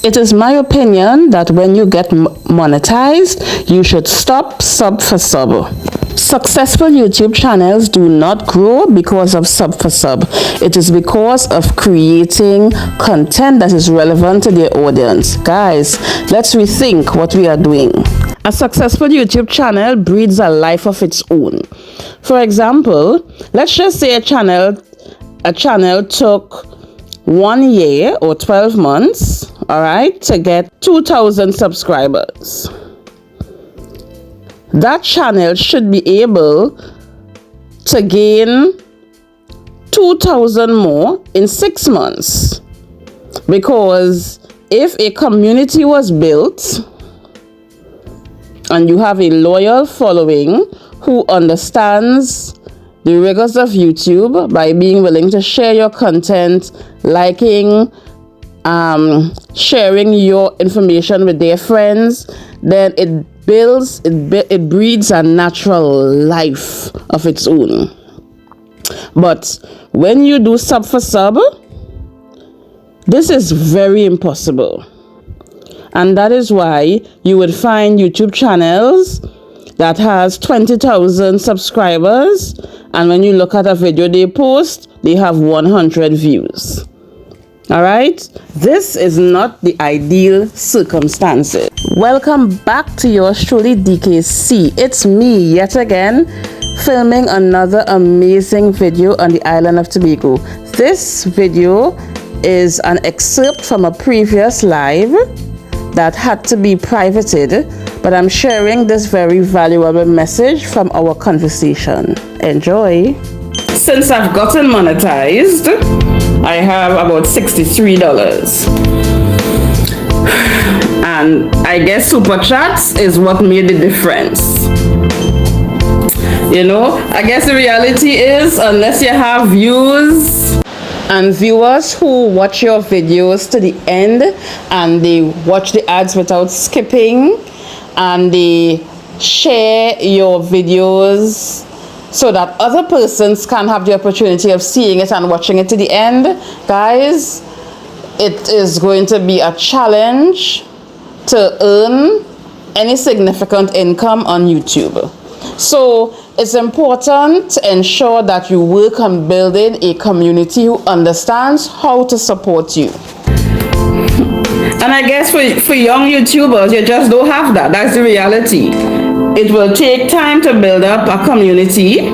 It is my opinion that when you get monetized, you should stop sub for sub. Successful YouTube channels do not grow because of sub for sub. It is because of creating content that is relevant to their audience. Guys, let's rethink what we are doing. A successful YouTube channel breeds a life of its own. For example, let's just say a channel took 1 year or 12 months, all right, to get 2,000 subscribers. That channel should be able to gain 2,000 more in 6 months. Because if a community was built and you have a loyal following who understands the rigors of YouTube by being willing to share your content, liking, sharing your information with their friends, then it breeds a natural life of its own. But when you do sub for sub, this is very impossible. And that is why you would find YouTube channels that has 20,000 subscribers, and when you look at a video they post, they have 100 views. All right, this is not the ideal circumstances. Welcome back to yours truly, DKC. It's me yet again, filming another amazing video on the island of Tobago. This video is an excerpt from a previous live that had to be privated, but I'm sharing this very valuable message from our conversation. Enjoy. Since I've gotten monetized, I have about $63. And I guess super chats is what made the difference. You know, I guess the reality is, unless you have views and viewers who watch your videos to the end and they watch the ads without skipping and they share your videos so that other persons can have the opportunity of seeing it and watching it to the end, guys, it is going to be a challenge to earn any significant income on YouTube. So it's important to ensure that you work on building a community who understands how to support you. And I guess for young YouTubers, you just don't have that. That's the reality. It will take time to build up a community.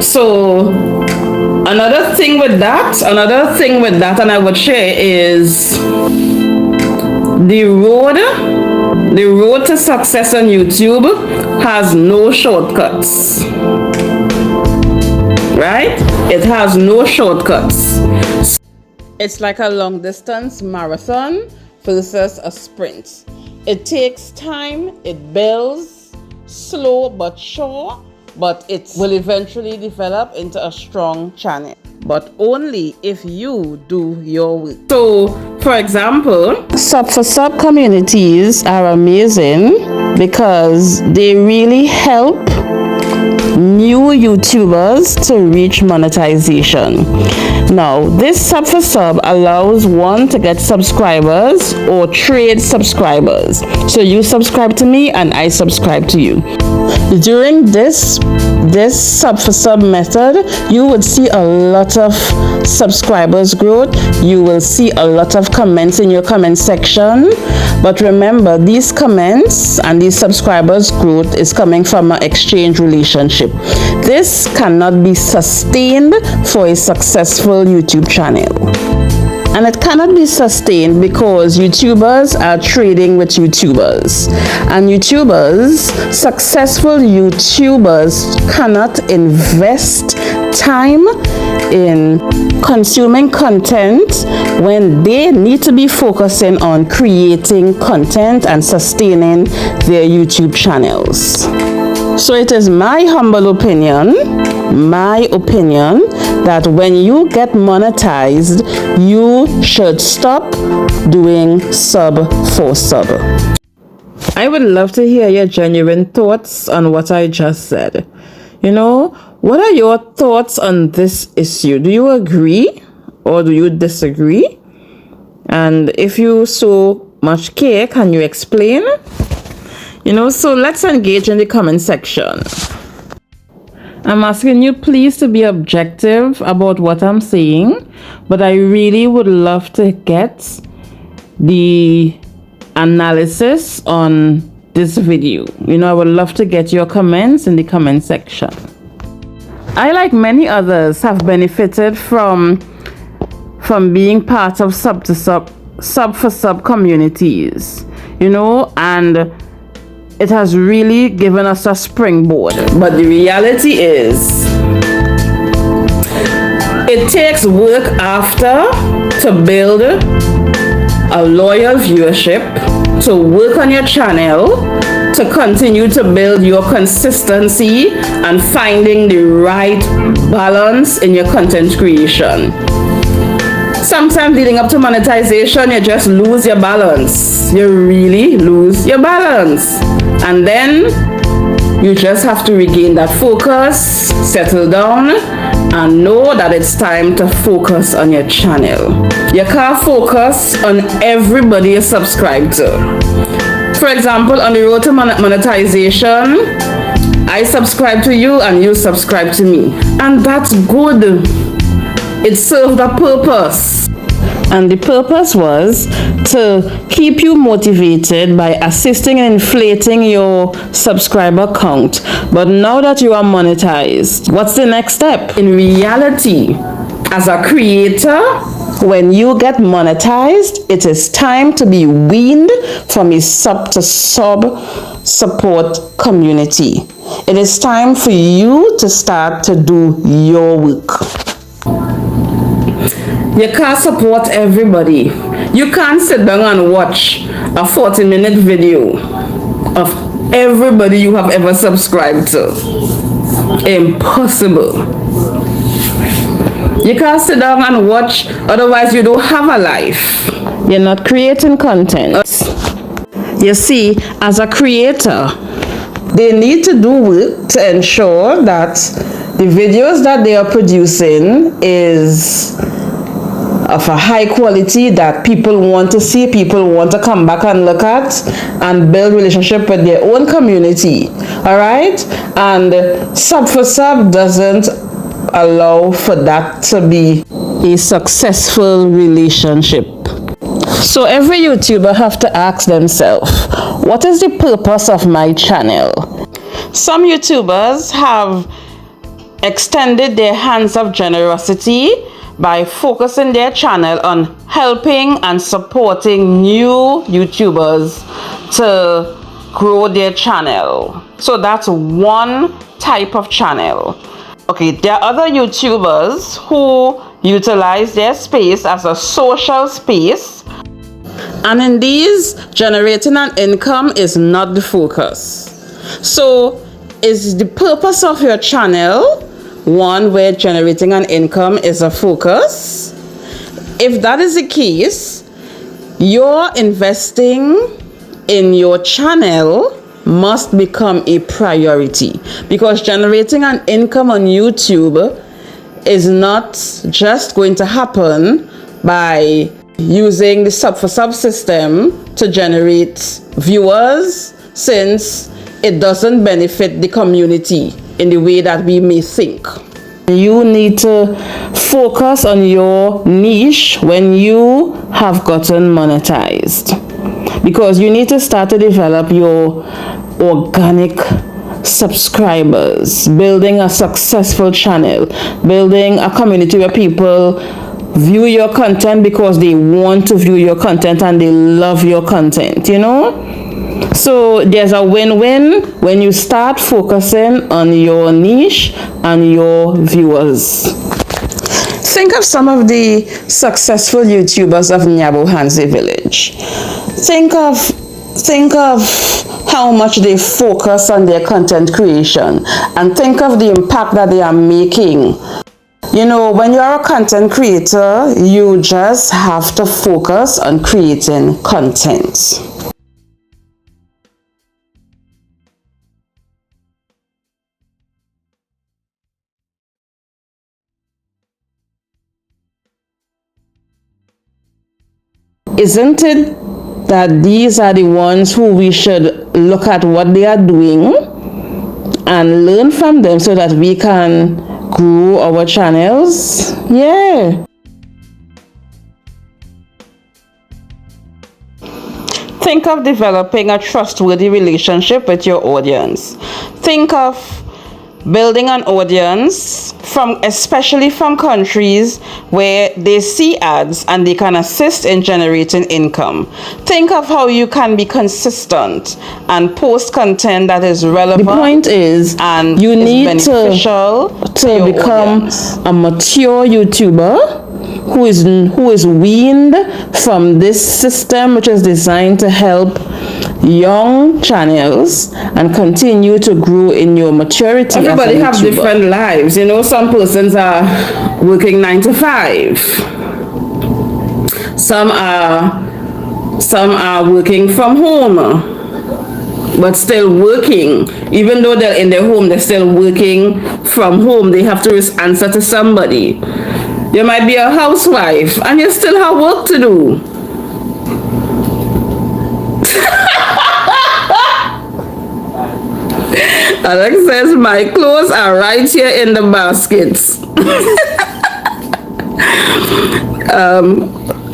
So another thing with that, and I would share is the road to success on YouTube has no shortcuts. Right? It has no shortcuts. It's like a long distance marathon versus a sprint. It takes time, it builds, slow but sure, but it will eventually develop into a strong channel. But only if you do your work. So, for example, sub for sub communities are amazing because they really help new YouTubers to reach monetization. Now, this sub for sub allows one to get subscribers or trade subscribers. So you subscribe to me and I subscribe to you. During this sub for sub method, you would see a lot of subscribers growth. You will see a lot of comments in your comment section. But remember, these comments and these subscribers growth is coming from an exchange relationship. This cannot be sustained for a successful YouTube channel. And it cannot be sustained because YouTubers are trading with YouTubers. And successful YouTubers cannot invest time in consuming content when they need to be focusing on creating content and sustaining their YouTube channels. So it is my humble opinion, that when you get monetized, you should stop doing sub for sub. I would love to hear your genuine thoughts on what I just said. You know, what are your thoughts on this issue? Do you agree or do you disagree? And if you so much care, can you explain? So let's engage in the comment section. I'm asking you please to be objective about what I'm saying, but I really would love to get the analysis on this video. I would love to get your comments in the comment section. I, like many others, have benefited from being part of sub for sub communities, and it has really given us a springboard. But the reality is, it takes work after to build a loyal viewership, to work on your channel, to continue to build your consistency and finding the right balance in your content creation. Sometimes leading up to monetization, you just lose your balance. You really lose your balance. And then you just have to regain that focus, settle down, and know that it's time to focus on your channel. You can't focus on everybody you subscribe to. For example, on the road to monetization, I subscribe to you and you subscribe to me. And that's good. It served a purpose. And the purpose was to keep you motivated by assisting in inflating your subscriber count. But now that you are monetized, what's the next step? In reality, as a creator, when you get monetized, it is time to be weaned from a sub to sub support community. It is time for you to start to do your work. You can't support everybody. You can't sit down and watch a 40-minute video of everybody you have ever subscribed to. Impossible. You can't sit down and watch, otherwise you don't have a life. You're not creating content. You see, as a creator, they need to do work to ensure that the videos that they are producing is of a high quality that people want to see, people want to come back and look at and build relationship with their own community. All right? And sub for sub doesn't allow for that to be a successful relationship. So every YouTuber have to ask themselves, what is the purpose of my channel? Some YouTubers have extended their hands of generosity by focusing their channel on helping and supporting new YouTubers to grow their channel. So that's one type of channel. Okay, there are other YouTubers who utilize their space as a social space, and in these, generating an income is not the focus. So is the purpose of your channel one where generating an income is a focus? If that is the case, your investing in your channel must become a priority, because generating an income on YouTube is not just going to happen by using the sub for sub system to generate viewers, since it doesn't benefit the community in the way that we may think. You need to focus on your niche when you have gotten monetized, because you need to start to develop your organic subscribers, building a successful channel, building a community where people view your content because they want to view your content and they love your content, So there's a win-win when you start focusing on your niche and your viewers. Think of some of the successful YouTubers of Nyabohansi village. Think of how much they focus on their content creation, and think of the impact that they are making. When you are a content creator, you just have to focus on creating content. isn't it that these are the ones who we should look at what they are doing and learn from them so that we can grow our channels? Yeah. Think of developing a trustworthy relationship with your audience. Think of building an audience especially from countries where they see ads and they can assist in generating income. Think of how you can be consistent and post content that is relevant. The point is, and you need to become a mature YouTuber who is weaned from this system, which is designed to help young channels and continue to grow in your maturity. Everybody have different lives. You know, some persons are working 9 to 5. Some are working from home, but still working. Even though they're in their home, they're still working from home. They have to answer to somebody. You might be a housewife and you still have work to do. Alex says, my clothes are right here in the baskets.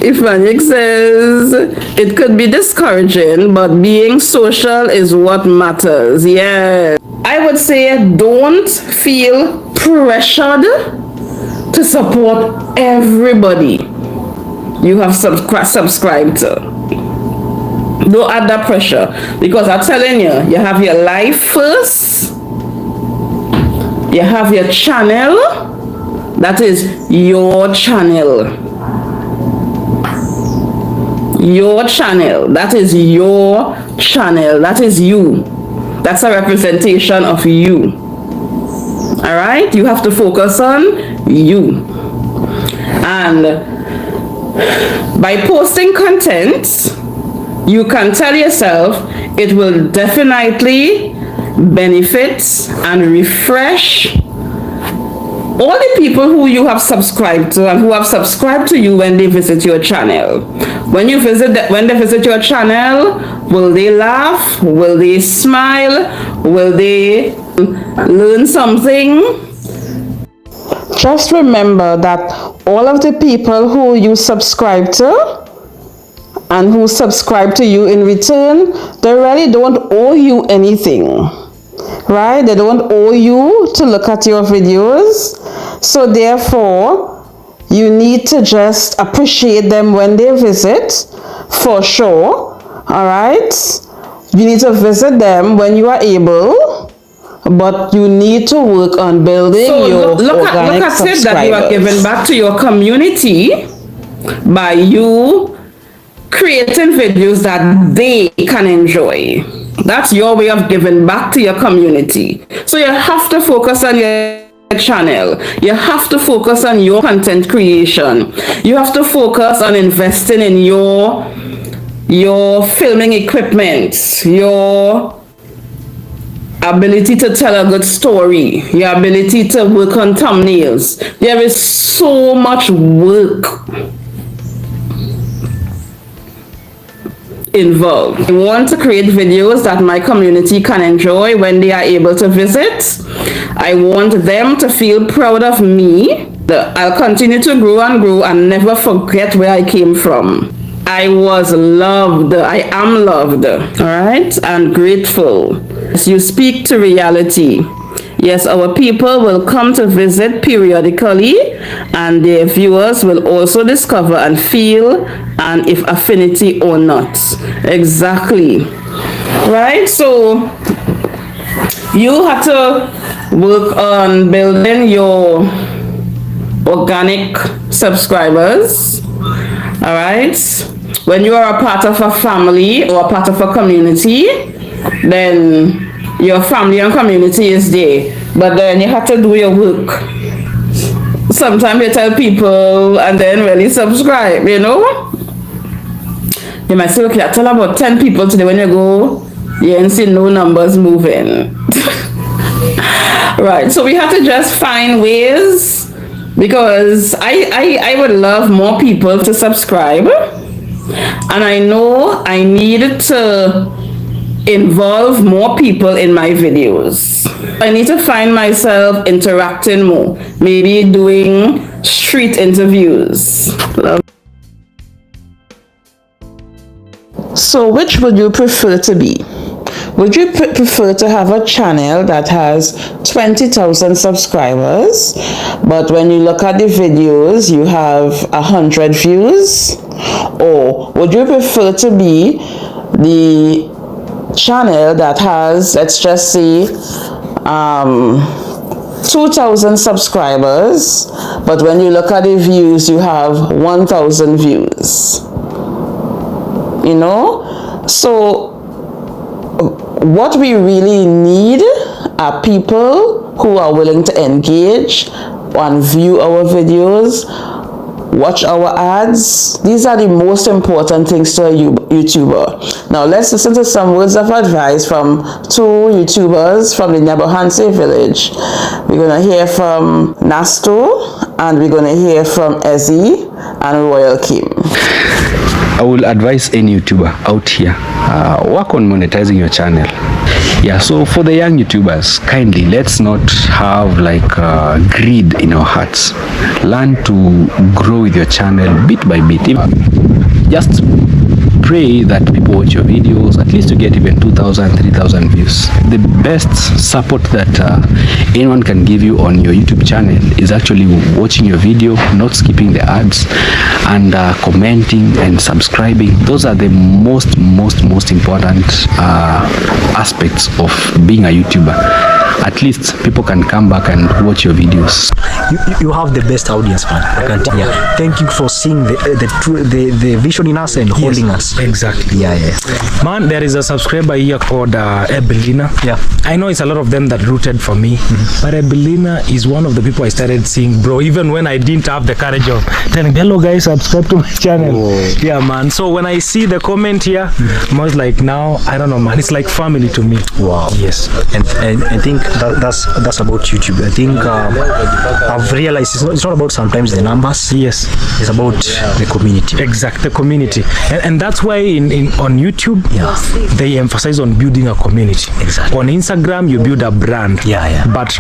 Ifanic says, it could be discouraging, but being social is what matters. Yeah. I would say don't feel pressured to support everybody you have subscribed to. Don't add that pressure, because I'm telling you, you have your life first, you have your channel, that is your channel. Your channel, that is your channel, that is you. That's a representation of you. All right, you have to focus on you. And by posting content, you can tell yourself it will definitely benefit and refresh all the people who you have subscribed to and who have subscribed to you when they visit your channel. When they visit your channel, will they laugh? Will they smile? Will they learn something? Just remember that all of the people who you subscribe to and who subscribe to you in return, they really don't owe you anything, right? They don't owe you to look at your videos. So therefore, you need to just appreciate them when they visit, for sure. All right? You need to visit them when you are able, but you need to work on building your organic subscribers. Look at it that you are giving back to your community by you creating videos that they can enjoy. That's your way of giving back to your community. So you have to focus on your channel. You have to focus on your content creation. You have to focus on investing in your filming equipment, your ability to tell a good story, your ability to work on thumbnails. There is so much work involved. I want to create videos that my community can enjoy when they are able to visit. I want them to feel proud of me. I'll continue to grow and never forget where I came from. I was loved. I am loved. All right? And grateful. As you speak to reality. Yes, our people will come to visit periodically, and their viewers will also discover and feel and if affinity or not. Exactly. Right? So you have to work on building your organic subscribers. All right? When you are a part of a family or a part of a community, then your family and community is there, but then you have to do your work. Sometimes you tell people and then really subscribe, you know. You might say, okay, I tell about 10 people today. When you go, you ain't see no numbers moving. Right, so we have to just find ways, because I would love more people to subscribe. And I know I need to involve more people in my videos. I need to find myself interacting more, maybe doing street interviews. So which would you prefer to be? Would you prefer to have a channel that has 20,000 subscribers, but when you look at the videos, you have 100 views? Or would you prefer to be the channel that has, let's just say, 2,000 subscribers, but when you look at the views, you have 1,000 views? You know? So what we really need are people who are willing to engage and view our videos, watch our ads. These are the most important things to a YouTuber. Now let's listen to some words of advice from two YouTubers from the Nebohanse village. We're going to hear from Nasto, and we're going to hear from Ezzy and Royal Kim. I will advise any YouTuber out here, work on monetizing your channel. Yeah, so for the young YouTubers, kindly let's not have like greed in our hearts. Learn to grow with your channel bit by bit. Just pray that people watch your videos, at least to get even 2,000, 3,000 views. The best support that anyone can give you on your YouTube channel is actually watching your video, not skipping the ads, and commenting and subscribing. Those are the most important aspects of being a YouTuber. At least people can come back and watch your videos. You have the best audience, man. I can't, yeah. Thank you for seeing the vision in us and holding us. Exactly. Yeah. Man, there is a subscriber here called Ebelina. Yeah. I know it's a lot of them that rooted for me, but Ebelina is one of the people I started seeing, bro, even when I didn't have the courage of telling, hello guys, subscribe to my channel. Whoa. Yeah, man. So when I see the comment here, I'm always like, now, I don't know, man. It's like family to me. Wow. Yes. And I think that's about YouTube. I think I've realized it's not about sometimes the numbers. Yes. It's about the community. Exact, the community. And that's why on YouTube, yeah, they emphasize on building a community. Exactly. On Instagram, you build a brand. Yeah. But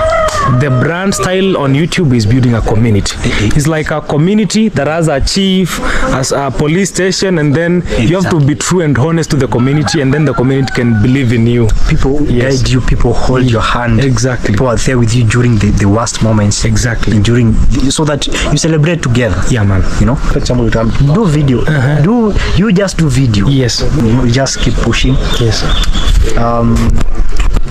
the brand style on YouTube is building a community. It's like a community that has a chief, as a police station, and then you have to be true and honest to the community, and then the community can believe in you. People guide you, people hold your hand. Exactly. People are there with you during the worst moments. Exactly. And so that you celebrate together. Yeah, man. You know, for example, do video. You just do video. Yes. You just keep pushing. Yes.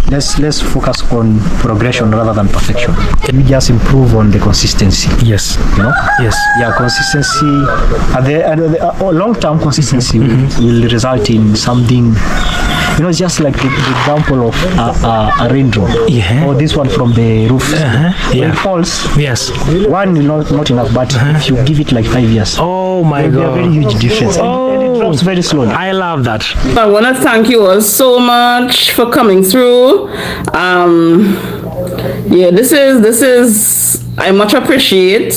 Let's focus on progression rather than perfection. You just improve on the consistency. Yes. You know. Yes. Yeah, consistency. Long-term consistency will result in something. You know, it's just like the example of a raindrop. Yeah. Or this one from the roof. Yeah. When it falls. Yes. One is not enough, but if you give it like 5 years. Oh my God. There will be a very huge difference. And it drops very slowly. I love that. I want to thank you all so much for coming through. Yeah, this is I much appreciate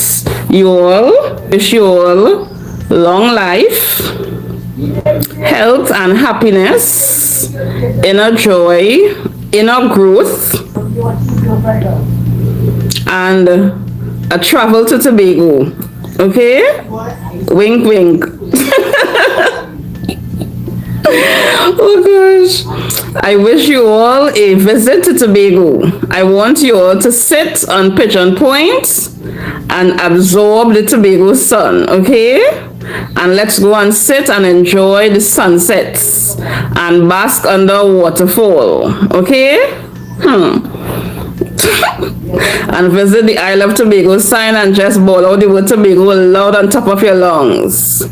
you all. Wish you all long life, health and happiness, inner joy, inner growth, and a travel to Tobago. Okay? Wink, wink. Oh gosh. I wish you all a visit to Tobago. I want you all to sit on Pigeon Point and absorb the Tobago sun, okay? And let's go and sit and enjoy the sunsets and bask under a waterfall, okay? And visit the Isle of Tobago sign and just bawl out the word Tobago loud on top of your lungs.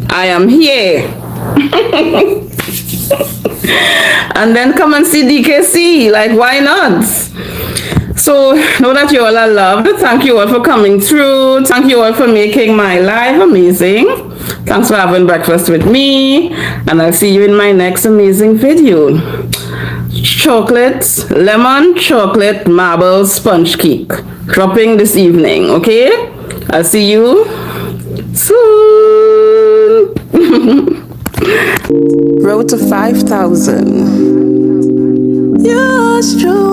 I am here. And then come and see DKC, like why not? So know that you all are loved. Thank you all for coming through. Thank you all for making my life amazing. Thanks for having breakfast with me, and I'll see you in my next amazing video. Chocolate, lemon chocolate marble sponge cake dropping this evening, okay? I'll see you soon. Road to 5,000. Yours truly.